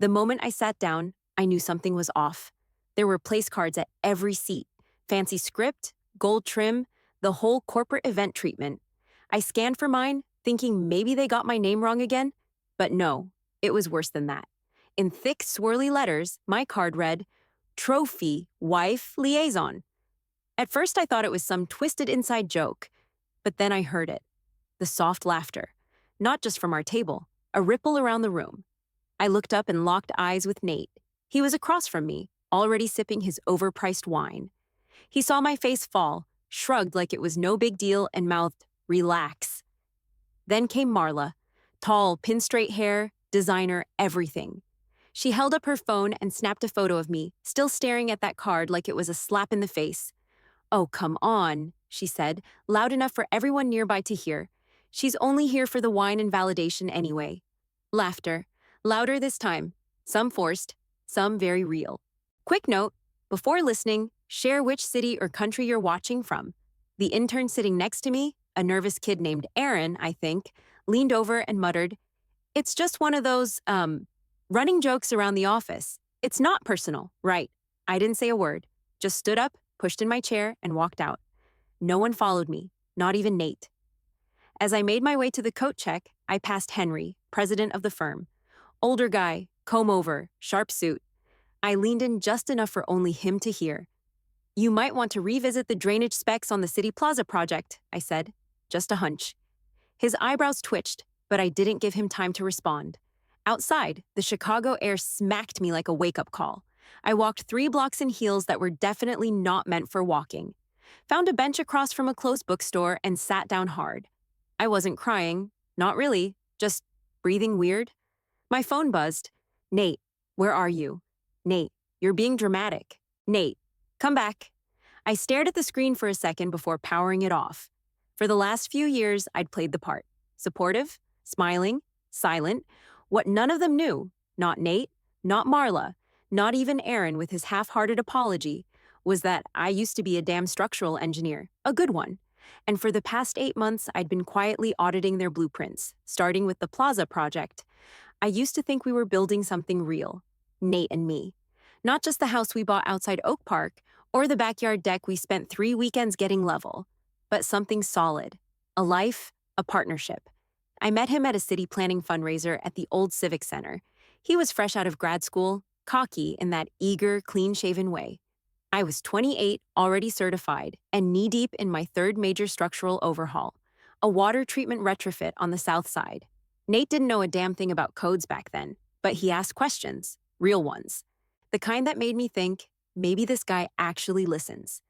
The moment I sat down, I knew something was off. There were place cards at every seat, fancy script, gold trim, the whole corporate event treatment. I scanned for mine, thinking maybe they got my name wrong again, but no, it was worse than that. In thick, swirly letters, my card read, Trophy Wife Liaison. At first, I thought it was some twisted inside joke, but then I heard it. The soft laughter. Not just from our table, a ripple around the room. I looked up and locked eyes with Nate. He was across from me, already sipping his overpriced wine. He saw my face fall, shrugged like it was no big deal, and mouthed, "Relax." Then came Marla. Tall, pin-straight hair, designer, everything. She held up her phone and snapped a photo of me, still staring at that card like it was a slap in the face. "Oh, come on," she said, loud enough for everyone nearby to hear. "She's only here for the wine and validation anyway." Laughter. Louder this time. Some forced, some very real. Quick note, before listening, share which city or country you're watching from. The intern sitting next to me, a nervous kid named Aaron, I think, leaned over and muttered, "It's just one of those, running jokes around the office. It's not personal, right?" I didn't say a word, just stood up, pushed in my chair, and walked out. No one followed me, not even Nate. As I made my way to the coat check, I passed Henry, president of the firm. Older guy, comb over, sharp suit. I leaned in just enough for only him to hear. "You might want to revisit the drainage specs on the City Plaza project," I said. Just a hunch. His eyebrows twitched, but I didn't give him time to respond. Outside, the Chicago air smacked me like a wake-up call. I walked 3 blocks in heels that were definitely not meant for walking. Found a bench across from a closed bookstore and sat down hard. I wasn't crying, not really, just breathing weird. My phone buzzed. "Nate, where are you? Nate, you're being dramatic. Nate, come back." I stared at the screen for a second before powering it off. For the last few years, I'd played the part. Supportive, smiling, silent. What none of them knew, not Nate, not Marla, not even Aaron with his half-hearted apology, was that I used to be a damn structural engineer, a good one. And for the past 8 months, I'd been quietly auditing their blueprints, starting with the Plaza project. I used to think we were building something real, Nate and me. Not just the house we bought outside Oak Park, or the backyard deck we spent 3 weekends getting level, but something solid. A life, a partnership. I met him at a city planning fundraiser at the old Civic Center. He was fresh out of grad school, cocky in that eager, clean-shaven way. I was 28, already certified, and knee-deep in my 3rd major structural overhaul, a water treatment retrofit on the south side. Nate didn't know a damn thing about codes back then, but he asked questions, real ones. The kind that made me think, maybe this guy actually listens.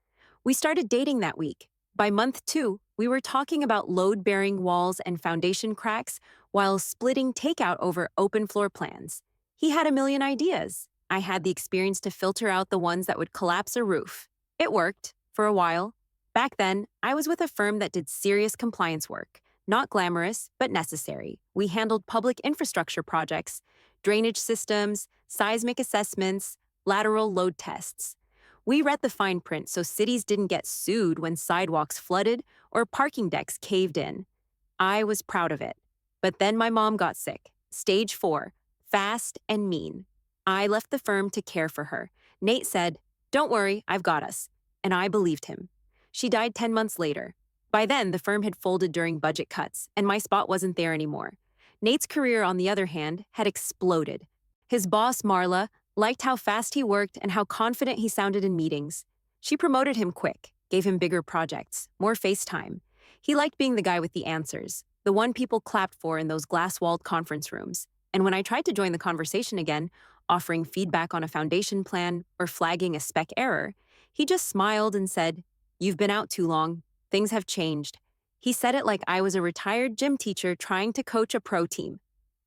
We started dating that week. By month 2, we were talking about load-bearing walls and foundation cracks while splitting takeout over open floor plans. He had a million ideas. I had the experience to filter out the ones that would collapse a roof. It worked, for a while. Back then, I was with a firm that did serious compliance work. Not glamorous, but necessary. We handled public infrastructure projects, drainage systems, seismic assessments, lateral load tests. We read the fine print so cities didn't get sued when sidewalks flooded or parking decks caved in. I was proud of it. But then my mom got sick. Stage 4, fast and mean. I left the firm to care for her. Nate said, "Don't worry, I've got us." And I believed him. She died 10 months later. By then, the firm had folded during budget cuts, and my spot wasn't there anymore. Nate's career, on the other hand, had exploded. His boss, Marla, liked how fast he worked and how confident he sounded in meetings. She promoted him quick, gave him bigger projects, more face time. He liked being the guy with the answers, the one people clapped for in those glass-walled conference rooms. And when I tried to join the conversation again, offering feedback on a foundation plan or flagging a spec error, he just smiled and said, "You've been out too long. Things have changed." He said it like I was a retired gym teacher trying to coach a pro team.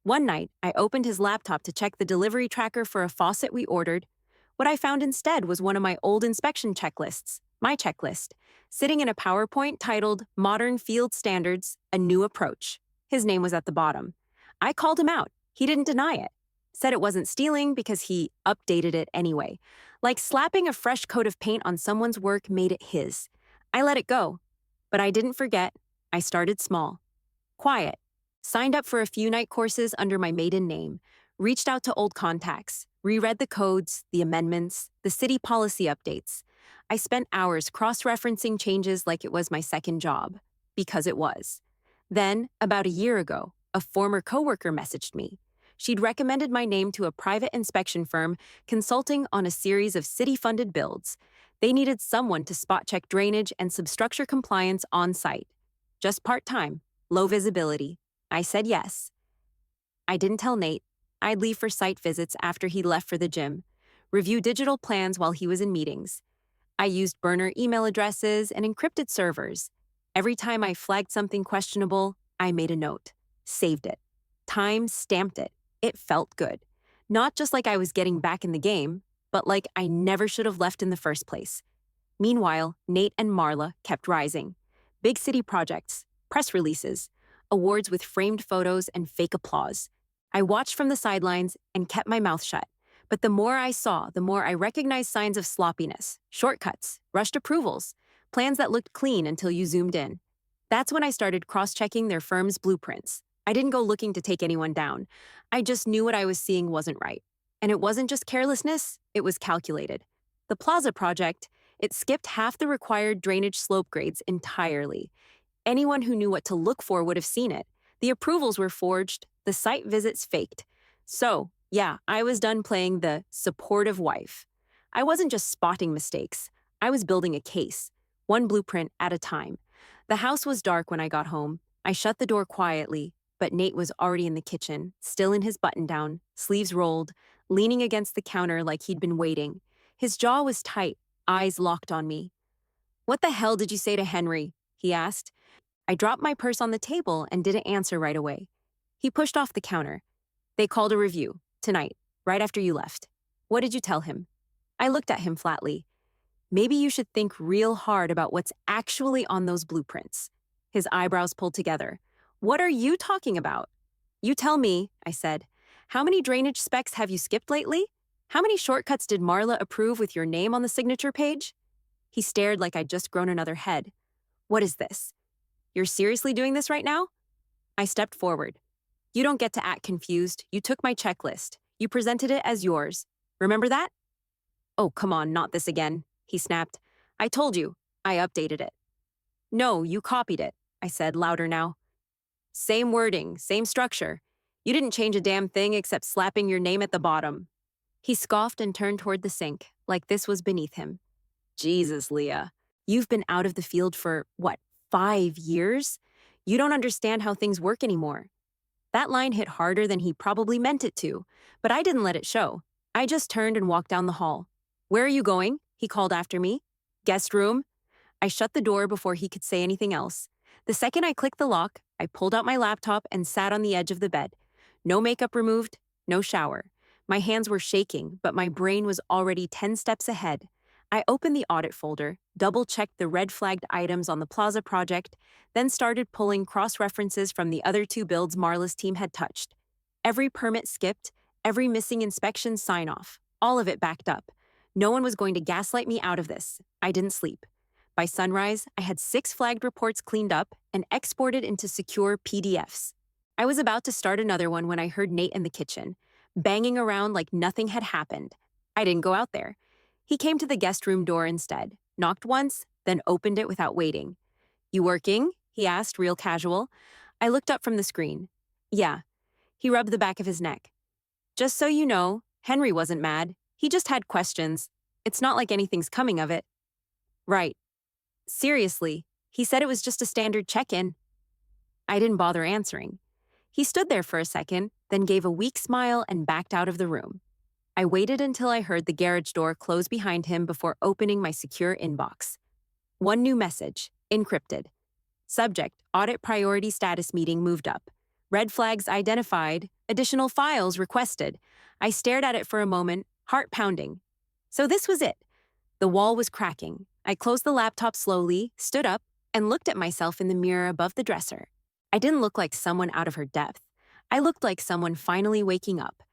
One night, I opened his laptop to check the delivery tracker for a faucet we ordered. What I found instead was one of my old inspection checklists, my checklist, sitting in a PowerPoint titled Modern Field Standards, A New Approach. His name was at the bottom. I called him out. He didn't deny it. Said it wasn't stealing because he updated it anyway. Like slapping a fresh coat of paint on someone's work made it his. I let it go. But I didn't forget. I started small. Quiet. Signed up for a few night courses under my maiden name. Reached out to old contacts, reread the codes, the amendments, the city policy updates. I spent hours cross-referencing changes like it was my second job, because it was. Then, about a year ago, a former coworker messaged me. She'd recommended my name to a private inspection firm consulting on a series of city-funded builds. They needed someone to spot-check drainage and substructure compliance on site. Just part-time, low visibility. I said yes. I didn't tell Nate. I'd leave for site visits after he left for the gym, review digital plans while he was in meetings. I used burner email addresses and encrypted servers. Every time I flagged something questionable, I made a note, saved it, time-stamped it. It felt good. Not just like I was getting back in the game, but like I never should have left in the first place. Meanwhile, Nate and Marla kept rising. Big city projects, press releases, awards with framed photos and fake applause. I watched from the sidelines and kept my mouth shut. But the more I saw, the more I recognized signs of sloppiness, shortcuts, rushed approvals, plans that looked clean until you zoomed in. That's when I started cross-checking their firm's blueprints. I didn't go looking to take anyone down. I just knew what I was seeing wasn't right. And it wasn't just carelessness, it was calculated. The Plaza project, it skipped half the required drainage slope grades entirely. Anyone who knew what to look for would have seen it. The approvals were forged, the site visits faked. So, yeah, I was done playing the supportive wife. I wasn't just spotting mistakes. I was building a case, one blueprint at a time. The house was dark when I got home. I shut the door quietly, but Nate was already in the kitchen, still in his button-down, sleeves rolled, leaning against the counter like he'd been waiting. His jaw was tight, eyes locked on me. "What the hell did you say to Henry?" he asked. I dropped my purse on the table and didn't answer right away. He pushed off the counter. "They called a review, tonight, right after you left. What did you tell him?" I looked at him flatly. "Maybe you should think real hard about what's actually on those blueprints." His eyebrows pulled together. "What are you talking about?" "You tell me," I said. "How many drainage specs have you skipped lately? How many shortcuts did Marla approve with your name on the signature page?" He stared like I'd just grown another head. "What is this? You're seriously doing this right now?" I stepped forward. "You don't get to act confused. You took my checklist. You presented it as yours. Remember that?" "Oh, come on, not this again," he snapped. "I told you. I updated it." "No, you copied it," I said, louder now. "Same wording, same structure. You didn't change a damn thing except slapping your name at the bottom." He scoffed and turned toward the sink, like this was beneath him. "Jesus, Leah. You've been out of the field for, what, 5 years? You don't understand how things work anymore." That line hit harder than he probably meant it to, but I didn't let it show. I just turned and walked down the hall. "Where are you going?" he called after me. "Guest room." I shut the door before he could say anything else. The second I clicked the lock, I pulled out my laptop and sat on the edge of the bed. No makeup removed, no shower. My hands were shaking, but my brain was already 10 steps ahead. I opened the audit folder, double-checked the red-flagged items on the Plaza project, then started pulling cross-references from the other 2 builds Marla's team had touched. Every permit skipped, every missing inspection sign-off, all of it backed up. No one was going to gaslight me out of this. I didn't sleep. By sunrise, I had 6 flagged reports cleaned up and exported into secure PDFs. I was about to start another one when I heard Nate in the kitchen, banging around like nothing had happened. I didn't go out there. He came to the guest room door instead, knocked once, then opened it without waiting. "You working?" he asked, real casual. I looked up from the screen. "Yeah." He rubbed the back of his neck. "Just so you know, Henry wasn't mad. He just had questions. It's not like anything's coming of it." "Right. Seriously, he said it was just a standard check-in." I didn't bother answering. He stood there for a second, then gave a weak smile and backed out of the room. I waited until I heard the garage door close behind him before opening my secure inbox. One new message, encrypted. Subject, audit priority status meeting moved up. Red flags identified, additional files requested. I stared at it for a moment, heart pounding. So this was it. The wall was cracking. I closed the laptop slowly, stood up, and looked at myself in the mirror above the dresser. I didn't look like someone out of her depth. I looked like someone finally waking up.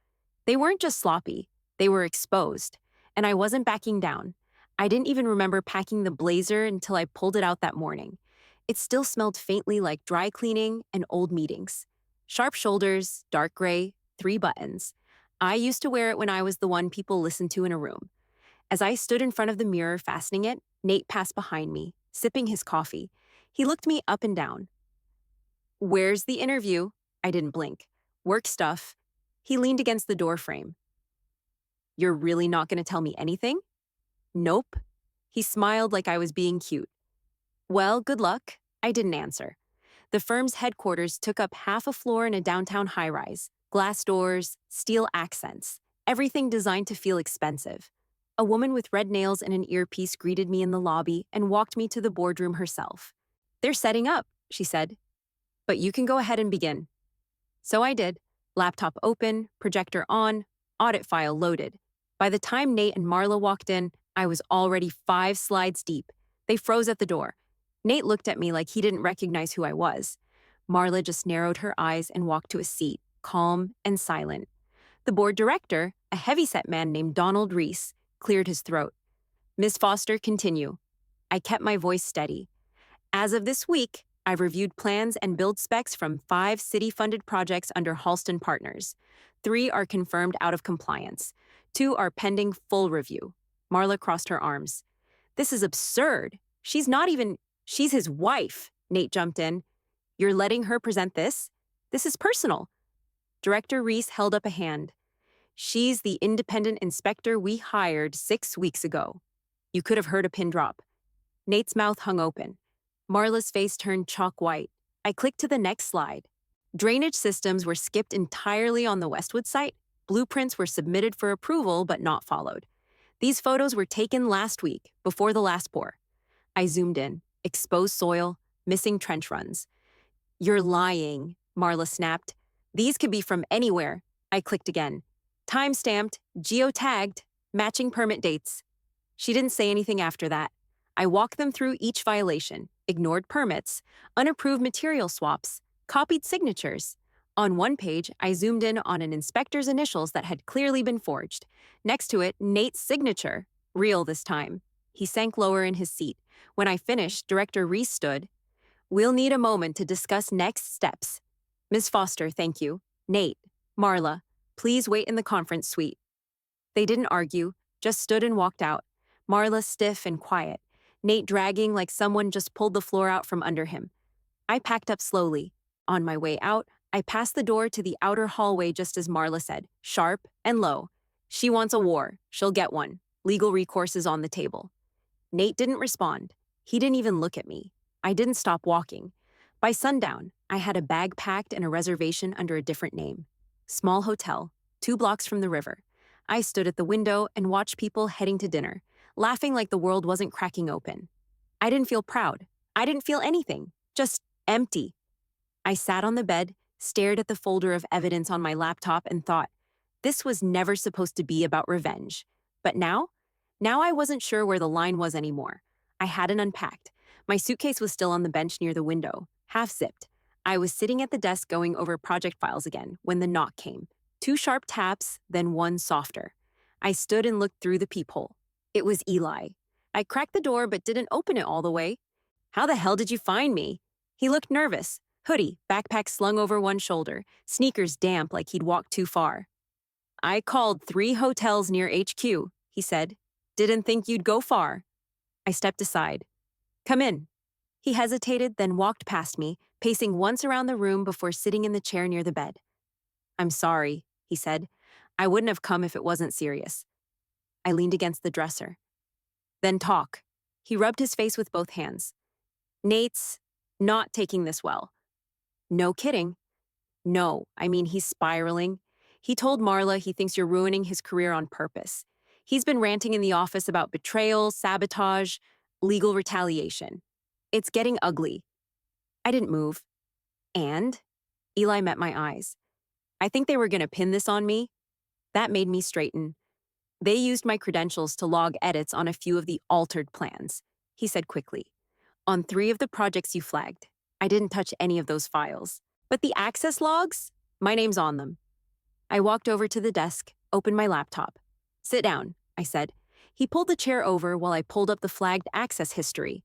They weren't just sloppy, they were exposed, and I wasn't backing down. I didn't even remember packing the blazer until I pulled it out that morning. It still smelled faintly like dry cleaning and old meetings. Sharp shoulders, dark gray, 3 buttons. I used to wear it when I was the one people listened to in a room. As I stood in front of the mirror fastening it, Nate passed behind me, sipping his coffee. He looked me up and down. Where's the interview? I didn't blink. Work stuff. He leaned against the door frame. You're really not going to tell me anything? Nope. He smiled like I was being cute. Well, good luck. I didn't answer. The firm's headquarters took up half a floor in a downtown high-rise. Glass doors, steel accents, everything designed to feel expensive. A woman with red nails and an earpiece greeted me in the lobby and walked me to the boardroom herself. They're setting up, she said. But you can go ahead and begin. So I did. Laptop open, projector on, audit file loaded. By the time Nate and Marla walked in, I was already 5 slides deep. They froze at the door. Nate looked at me like he didn't recognize who I was. Marla just narrowed her eyes and walked to a seat, calm and silent. The board director, a heavyset man named Donald Reese, cleared his throat. Ms. Foster, continue. I kept my voice steady. As of this week, I've reviewed plans and build specs from 5 city-funded projects under Halston Partners. 3 are confirmed out of compliance. 2 are pending full review. Marla crossed her arms. This is absurd. She's his wife, Nate jumped in. You're letting her present this? This is personal. Director Reese held up a hand. She's the independent inspector we hired 6 weeks ago. You could have heard a pin drop. Nate's mouth hung open. Marla's face turned chalk white. I clicked to the next slide. Drainage systems were skipped entirely on the Westwood site. Blueprints were submitted for approval but not followed. These photos were taken last week, before the last pour. I zoomed in. Exposed soil, missing trench runs. You're lying, Marla snapped. These could be from anywhere. I clicked again. Time-stamped, geotagged, matching permit dates. She didn't say anything after that. I walked them through each violation, ignored permits, unapproved material swaps, copied signatures. On one page, I zoomed in on an inspector's initials that had clearly been forged. Next to it, Nate's signature, real this time. He sank lower in his seat. When I finished, Director Reese stood. We'll need a moment to discuss next steps. Ms. Foster, thank you. Nate, Marla, please wait in the conference suite. They didn't argue, just stood and walked out. Marla stiff and quiet. Nate dragging like someone just pulled the floor out from under him. I packed up slowly. On my way out, I passed the door to the outer hallway just as Marla said, sharp and low. She wants a war. She'll get one. Legal recourse is on the table. Nate didn't respond. He didn't even look at me. I didn't stop walking. By sundown, I had a bag packed and a reservation under a different name. Small hotel, 2 blocks from the river. I stood at the window and watched people heading to dinner, laughing like the world wasn't cracking open. I didn't feel proud. I didn't feel anything. Just empty. I sat on the bed, stared at the folder of evidence on my laptop and thought, this was never supposed to be about revenge. But now I wasn't sure where the line was anymore. I hadn't unpacked. My suitcase was still on the bench near the window, half-zipped. I was sitting at the desk going over project files again when the knock came. 2 sharp taps, then 1 softer. I stood and looked through the peephole. It was Eli. I cracked the door but didn't open it all the way. How the hell did you find me? He looked nervous. Hoodie, backpack slung over one shoulder, sneakers damp like he'd walked too far. I called 3 hotels near HQ, he said. Didn't think you'd go far. I stepped aside. Come in. He hesitated, then walked past me, pacing once around the room before sitting in the chair near the bed. I'm sorry, he said. I wouldn't have come if it wasn't serious. I leaned against the dresser. Then talk. He rubbed his face with both hands. Nate's not taking this well. No kidding. No, I mean he's spiraling. He told Marla he thinks you're ruining his career on purpose. He's been ranting in the office about betrayal, sabotage, legal retaliation. It's getting ugly. I didn't move. And? Eli met my eyes. I think they were going to pin this on me. That made me straighten. They used my credentials to log edits on a few of the altered plans, he said quickly. On 3 of the projects you flagged. I didn't touch any of those files. But the access logs? My name's on them. I walked over to the desk, opened my laptop. Sit down, I said. He pulled the chair over while I pulled up the flagged access history.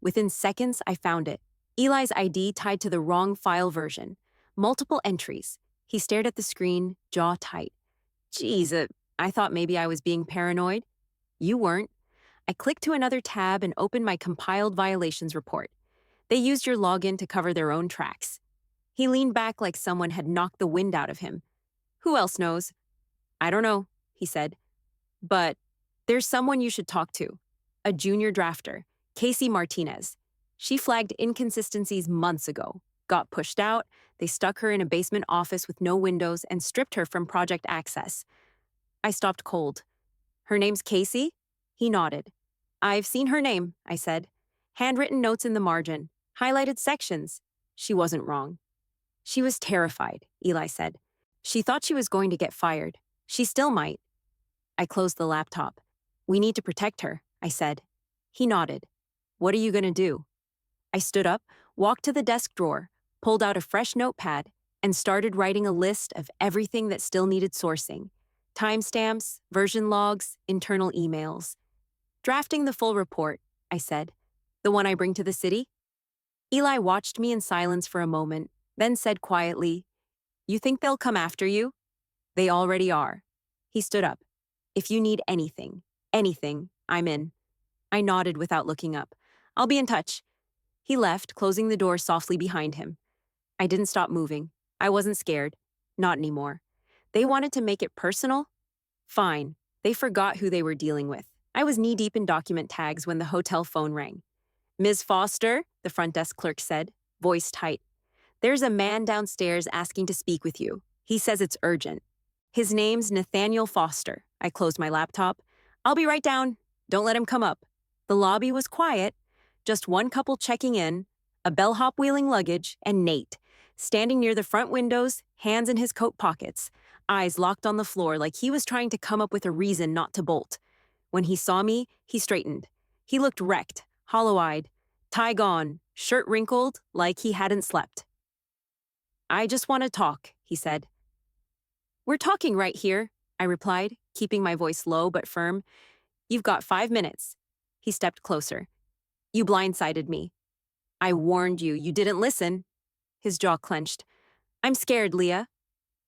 Within seconds, I found it. Eli's ID tied to the wrong file version. Multiple entries. He stared at the screen, jaw tight. Geez, I thought maybe I was being paranoid. You weren't. I clicked to another tab and opened my compiled violations report. They used your login to cover their own tracks. He leaned back like someone had knocked the wind out of him. Who else knows? I don't know, he said. But there's someone you should talk to. A junior drafter, Casey Martinez. She flagged inconsistencies months ago, got pushed out, they stuck her in a basement office with no windows and stripped her from project access. I stopped cold. Her name's Casey? He nodded. I've seen her name, I said. Handwritten notes in the margin, highlighted sections. She wasn't wrong. She was terrified, Eli said. She thought she was going to get fired. She still might. I closed the laptop. We need to protect her, I said. He nodded. What are you going to do? I stood up, walked to the desk drawer, pulled out a fresh notepad, and started writing a list of everything that still needed sourcing. Timestamps, version logs, internal emails. Drafting the full report, I said. The one I bring to the city? Eli watched me in silence for a moment, then said quietly, You think they'll come after you? They already are. He stood up. If you need anything, I'm in. I nodded without looking up. I'll be in touch. He left, closing the door softly behind him. I didn't stop moving. I wasn't scared. Not anymore. They wanted to make it personal? Fine. They forgot who they were dealing with. I was knee-deep in document tags when the hotel phone rang. Ms. Foster, the front desk clerk said, voice tight. There's a man downstairs asking to speak with you. He says it's urgent. His name's Nathaniel Foster. I closed my laptop. I'll be right down. Don't let him come up. The lobby was quiet. Just one couple checking in, a bellhop wheeling luggage, and Nate, standing near the front windows, hands in his coat pockets, eyes locked on the floor like he was trying to come up with a reason not to bolt. When he saw me, he straightened. He looked wrecked, hollow-eyed, tie gone, shirt wrinkled, like he hadn't slept. I just want to talk, he said. We're talking right here, I replied, keeping my voice low but firm. You've got 5 minutes. He stepped closer. You blindsided me. I warned you. You didn't listen. His jaw clenched. I'm scared, Leah.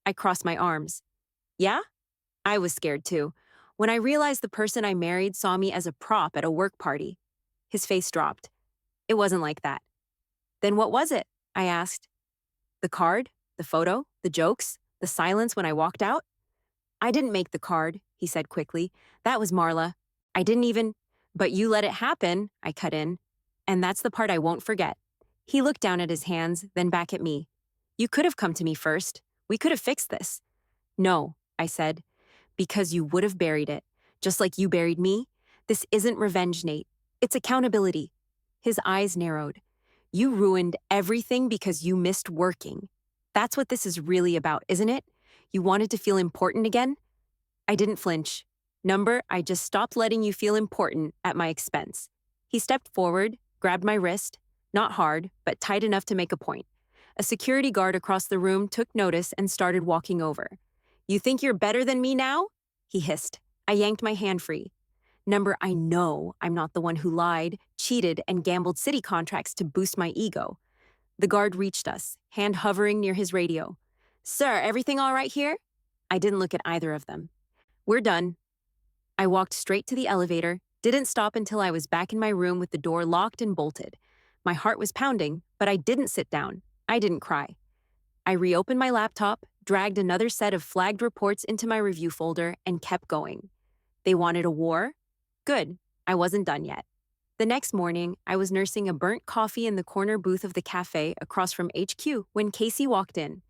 I crossed my arms. Yeah? I was scared too. When I realized the person I married saw me as a prop at a work party. His face dropped. It wasn't like that. Then what was it? I asked. The card? The photo? The jokes? The silence when I walked out? I didn't make the card, he said quickly. That was Marla. I didn't even... But you let it happen, I cut in. And that's the part I won't forget. He looked down at his hands, then back at me. You could have come to me first. We could have fixed this. No, I said, because you would have buried it, just like you buried me. This isn't revenge, Nate. It's accountability. His eyes narrowed. You ruined everything because you missed working. That's what this is really about, isn't it? You wanted to feel important again? I didn't flinch. Number, I just stopped letting you feel important at my expense. He stepped forward, grabbed my wrist, not hard, but tight enough to make a point. A security guard across the room took notice and started walking over. You think you're better than me now? He hissed. I yanked my hand free. Number, I know I'm not the one who lied, cheated, and gambled city contracts to boost my ego. The guard reached us, hand hovering near his radio. Sir, everything all right here? I didn't look at either of them. We're done. I walked straight to the elevator, didn't stop until I was back in my room with the door locked and bolted. My heart was pounding, but I didn't sit down. I didn't cry. I reopened my laptop, dragged another set of flagged reports into my review folder, and kept going. They wanted a war? Good. I wasn't done yet. The next morning, I was nursing a burnt coffee in the corner booth of the cafe across from HQ when Casey walked in.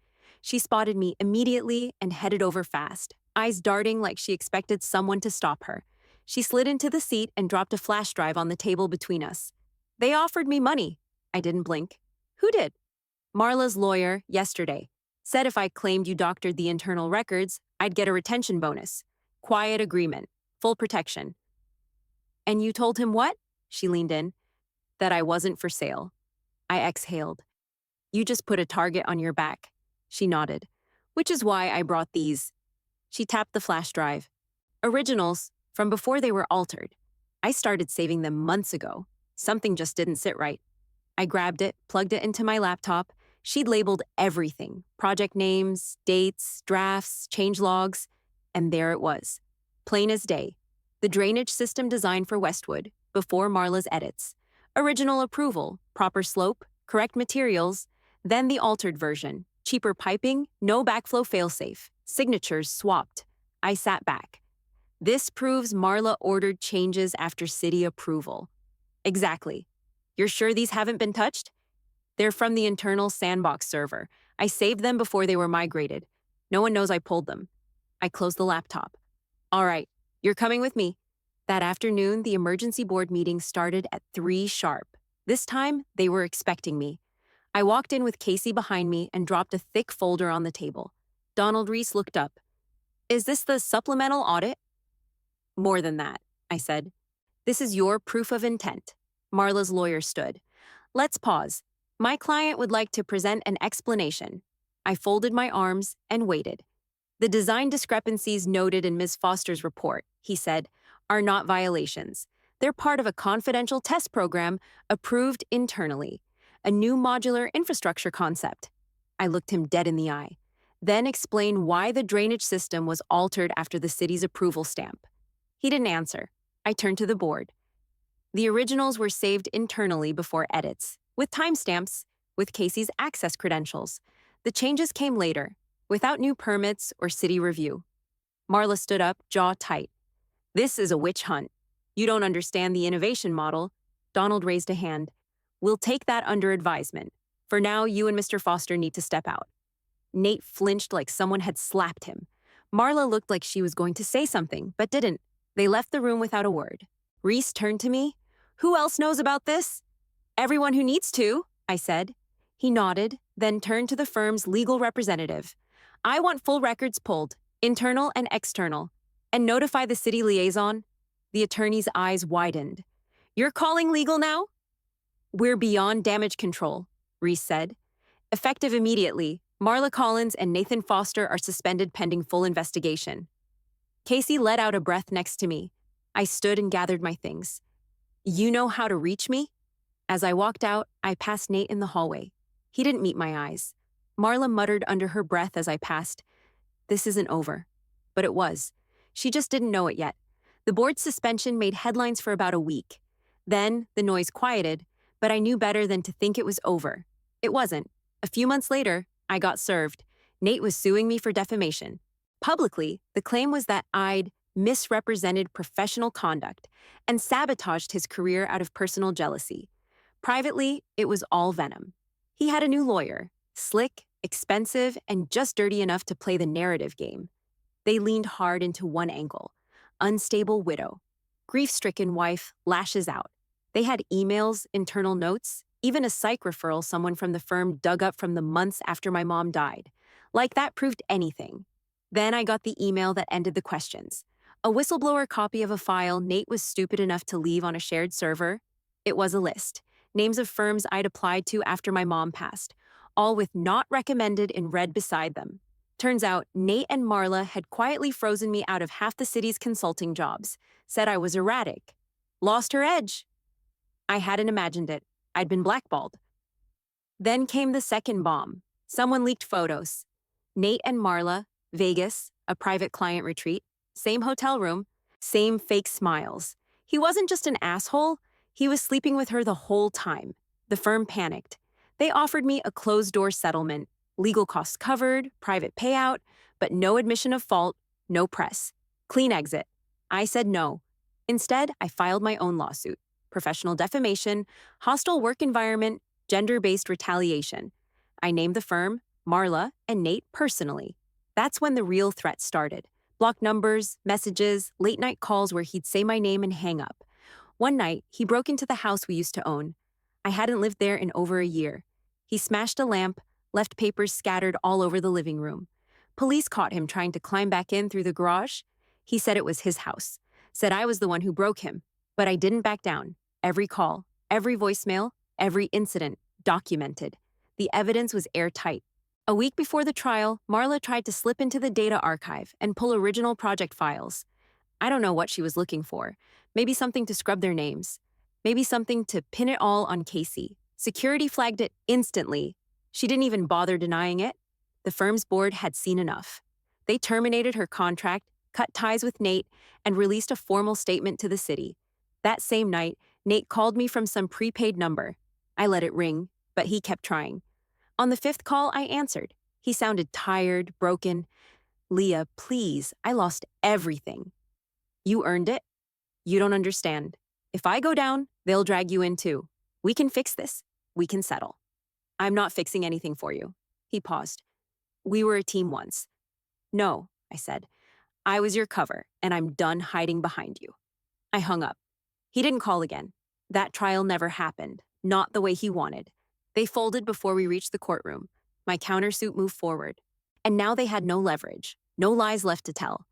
She spotted me immediately and headed over fast, eyes darting like she expected someone to stop her. She slid into the seat and dropped a flash drive on the table between us. They offered me money. I didn't blink. Who did? Marla's lawyer, yesterday. Said if I claimed you doctored the internal records, I'd get a retention bonus. Quiet agreement. Full protection. And you told him what? She leaned in. That I wasn't for sale. I exhaled. You just put a target on your back. She nodded. Which is why I brought these. She tapped the flash drive. Originals, from before they were altered. I started saving them months ago. Something just didn't sit right. I grabbed it, plugged it into my laptop. She'd labeled everything. Project names, dates, drafts, change logs. And there it was. Plain as day. The drainage system designed for Westwood, before Marla's edits. Original approval, proper slope, correct materials, then the altered version. Cheaper piping, no backflow failsafe, signatures swapped. I sat back. This proves Marla ordered changes after city approval. Exactly. You're sure these haven't been touched? They're from the internal sandbox server. I saved them before they were migrated. No one knows I pulled them. I closed the laptop. All right, you're coming with me. That afternoon, the emergency board meeting started at 3 sharp. This time, they were expecting me. I walked in with Casey behind me and dropped a thick folder on the table. Donald Reese looked up. Is this the supplemental audit? More than that, I said. This is your proof of intent. Marla's lawyer stood. Let's pause. My client would like to present an explanation. I folded my arms and waited. The design discrepancies noted in Ms. Foster's report, he said, are not violations. They're part of a confidential test program approved internally, a new modular infrastructure concept. I looked him dead in the eye, then explained why the drainage system was altered after the city's approval stamp. He didn't answer. I turned to the board. The originals were saved internally before edits, with timestamps, with Casey's access credentials. The changes came later, without new permits or city review. Marla stood up, jaw tight. This is a witch hunt. You don't understand the innovation model. Donald raised a hand. We'll take that under advisement. For now, you and Mr. Foster need to step out. Nate flinched like someone had slapped him. Marla looked like she was going to say something, but didn't. They left the room without a word. Reese turned to me. Who else knows about this? Everyone who needs to, I said. He nodded, then turned to the firm's legal representative. I want full records pulled, internal and external, and notify the city liaison. The attorney's eyes widened. You're calling legal now? We're beyond damage control, Reese said. Effective immediately, Marla Collins and Nathan Foster are suspended pending full investigation. Casey let out a breath next to me. I stood and gathered my things. You know how to reach me? As I walked out, I passed Nate in the hallway. He didn't meet my eyes. Marla muttered under her breath as I passed. This isn't over. But it was. She just didn't know it yet. The board's suspension made headlines for about a week. Then, the noise quieted, but I knew better than to think it was over. It wasn't. A few months later, I got served. Nate was suing me for defamation. Publicly, the claim was that I'd misrepresented professional conduct and sabotaged his career out of personal jealousy. Privately, it was all venom. He had a new lawyer, slick, expensive, and just dirty enough to play the narrative game. They leaned hard into one angle. Unstable widow. Grief-stricken wife lashes out. They had emails, internal notes, even a psych referral someone from the firm dug up from the months after my mom died. Like that proved anything. Then I got the email that ended the questions. A whistleblower copy of a file Nate was stupid enough to leave on a shared server. It was a list. Names of firms I'd applied to after my mom passed, all with not recommended in red beside them. Turns out, Nate and Marla had quietly frozen me out of half the city's consulting jobs, said I was erratic. Lost her edge. I hadn't imagined it. I'd been blackballed. Then came the second bomb. Someone leaked photos. Nate and Marla, Vegas, a private client retreat, same hotel room, same fake smiles. He wasn't just an asshole, he was sleeping with her the whole time. The firm panicked. They offered me a closed-door settlement, legal costs covered, private payout, but no admission of fault, no press. Clean exit. I said no. Instead, I filed my own lawsuit. Professional defamation, hostile work environment, gender-based retaliation. I named the firm, Marla, and Nate personally. That's when the real threat started. Blocked numbers, messages, late-night calls where he'd say my name and hang up. One night, he broke into the house we used to own. I hadn't lived there in over a year. He smashed a lamp, left papers scattered all over the living room. Police caught him trying to climb back in through the garage. He said it was his house. Said I was the one who broke him. But I didn't back down. Every call, every voicemail, every incident, documented. The evidence was airtight. A week before the trial, Marla tried to slip into the data archive and pull original project files. I don't know what she was looking for. Maybe something to scrub their names. Maybe something to pin it all on Casey. Security flagged it instantly. She didn't even bother denying it. The firm's board had seen enough. They terminated her contract, cut ties with Nate, and released a formal statement to the city. That same night, Nate called me from some prepaid number. I let it ring, but he kept trying. On the fifth call, I answered. He sounded tired, broken. Leah, please, I lost everything. You earned it. You don't understand. If I go down, they'll drag you in too. We can fix this. We can settle. I'm not fixing anything for you. He paused. We were a team once. No, I said. I was your cover, and I'm done hiding behind you. I hung up. He didn't call again. That trial never happened, not the way he wanted. They folded before we reached the courtroom. My countersuit moved forward. And now they had no leverage, no lies left to tell.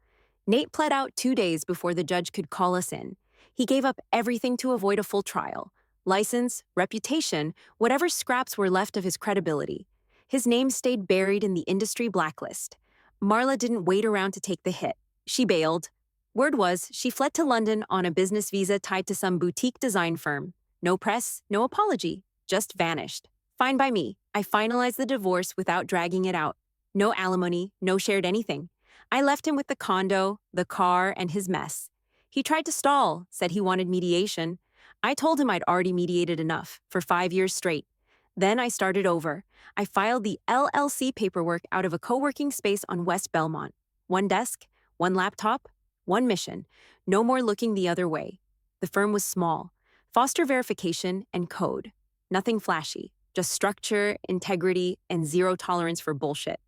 Nate pled out 2 days before the judge could call us in. He gave up everything to avoid a full trial. License, reputation, whatever scraps were left of his credibility. His name stayed buried in the industry blacklist. Marla didn't wait around to take the hit. She bailed. Word was she fled to London on a business visa tied to some boutique design firm. No press, no apology, just vanished. Fine by me. I finalized the divorce without dragging it out. No alimony, no shared anything. I left him with the condo, the car, and his mess. He tried to stall, said he wanted mediation. I told him I'd already mediated enough, for 5 years straight. Then I started over. I filed the LLC paperwork out of a co-working space on West Belmont. One desk, one laptop, one mission. No more looking the other way. The firm was small. Foster verification and code. Nothing flashy, just structure, integrity, and zero tolerance for bullshit.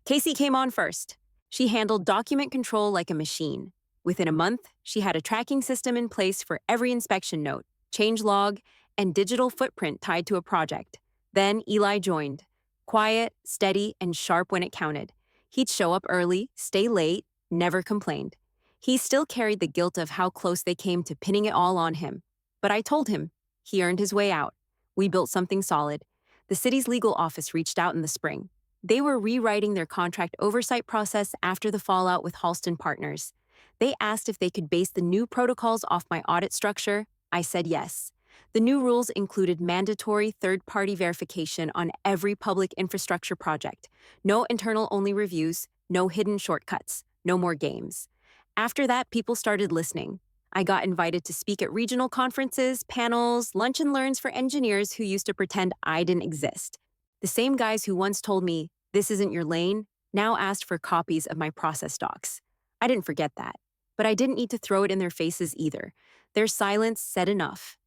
Casey came on first. She handled document control like a machine. Within a month, she had a tracking system in place for every inspection note, change log, and digital footprint tied to a project. Then Eli joined. Quiet, steady, and sharp when it counted. He'd show up early, stay late, never complained. He still carried the guilt of how close they came to pinning it all on him. But I told him. He earned his way out. We built something solid. The city's legal office reached out in the spring. They were rewriting their contract oversight process after the fallout with Halston Partners. They asked if they could base the new protocols off my audit structure. I said yes. The new rules included mandatory third-party verification on every public infrastructure project. No internal-only reviews, no hidden shortcuts, no more games. After that, people started listening. I got invited to speak at regional conferences, panels, lunch and learns for engineers who used to pretend I didn't exist. The same guys who once told me, "This isn't your lane," now asked for copies of my process docs. I didn't forget that, but I didn't need to throw it in their faces either. Their silence said enough.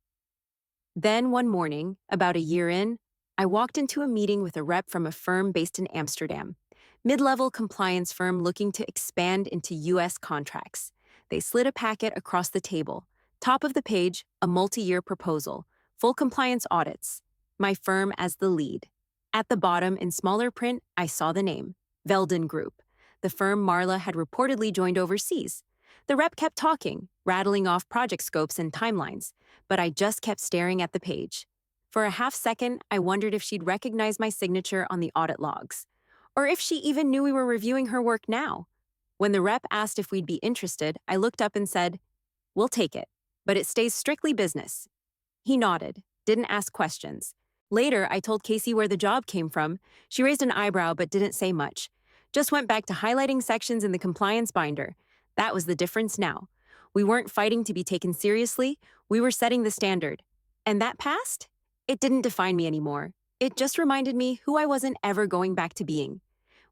Then one morning, about a year in, I walked into a meeting with a rep from a firm based in Amsterdam. Mid-level compliance firm looking to expand into U.S. contracts. They slid a packet across the table. Top of the page, a multi-year proposal. Full compliance audits. My firm as the lead. At the bottom, in smaller print, I saw the name. Veldon Group. The firm Marla had reportedly joined overseas. The rep kept talking, rattling off project scopes and timelines, but I just kept staring at the page. For a half second, I wondered if she'd recognize my signature on the audit logs, or if she even knew we were reviewing her work now. When the rep asked if we'd be interested, I looked up and said, "We'll take it, but it stays strictly business." He nodded, didn't ask questions. Later, I told Casey where the job came from. She raised an eyebrow but didn't say much. Just went back to highlighting sections in the compliance binder. That was the difference now. We weren't fighting to be taken seriously, we were setting the standard. And that past? It didn't define me anymore. It just reminded me who I wasn't ever going back to being.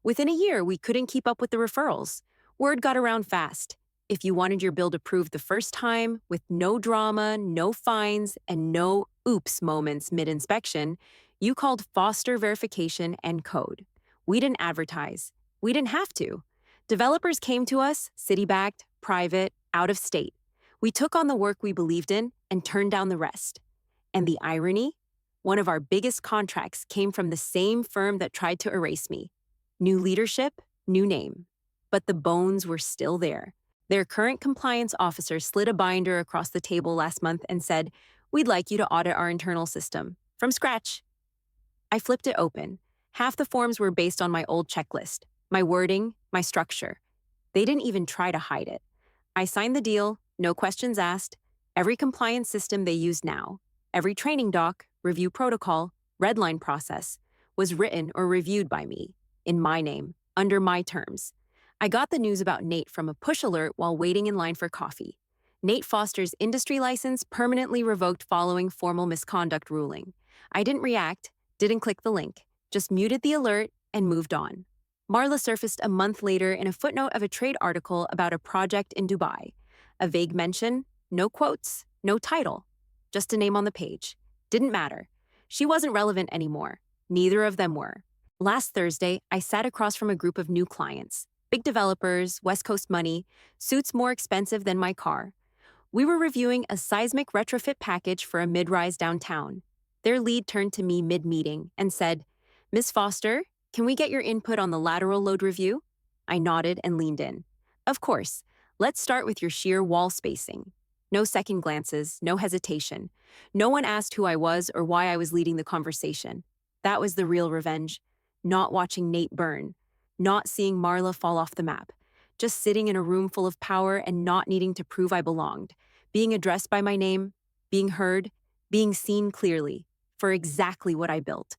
Within a year, we couldn't keep up with the referrals. Word got around fast. If you wanted your build approved the first time, with no drama, no fines, and no oops moments mid-inspection, you called Foster Verification and Code. We didn't advertise. We didn't have to. Developers came to us, city-backed, private, out of state. We took on the work we believed in and turned down the rest. And the irony? One of our biggest contracts came from the same firm that tried to erase me. New leadership, new name. But the bones were still there. Their current compliance officer slid a binder across the table last month and said, "We'd like you to audit our internal system. From scratch." I flipped it open. Half the forms were based on my old checklist, my wording, my structure. They didn't even try to hide it. I signed the deal, no questions asked. Every compliance system they use now, every training doc, review protocol, redline process, was written or reviewed by me, in my name, under my terms. I got the news about Nate from a push alert while waiting in line for coffee. Nate Foster's industry license permanently revoked following formal misconduct ruling. I didn't react, didn't click the link, just muted the alert and moved on. Marla surfaced a month later in a footnote of a trade article about a project in Dubai. A vague mention, no quotes, no title, just a name on the page. Didn't matter. She wasn't relevant anymore. Neither of them were. Last Thursday, I sat across from a group of new clients. Big developers, West Coast money, suits more expensive than my car. We were reviewing a seismic retrofit package for a mid-rise downtown. Their lead turned to me mid-meeting and said, "Miss Foster, can we get your input on the lateral load review?" I nodded and leaned in. Of course, let's start with your shear wall spacing. No second glances, no hesitation. No one asked who I was or why I was leading the conversation. That was the real revenge. Not watching Nate burn. Not seeing Marla fall off the map. Just sitting in a room full of power and not needing to prove I belonged. Being addressed by my name, being heard, being seen clearly, for exactly what I built.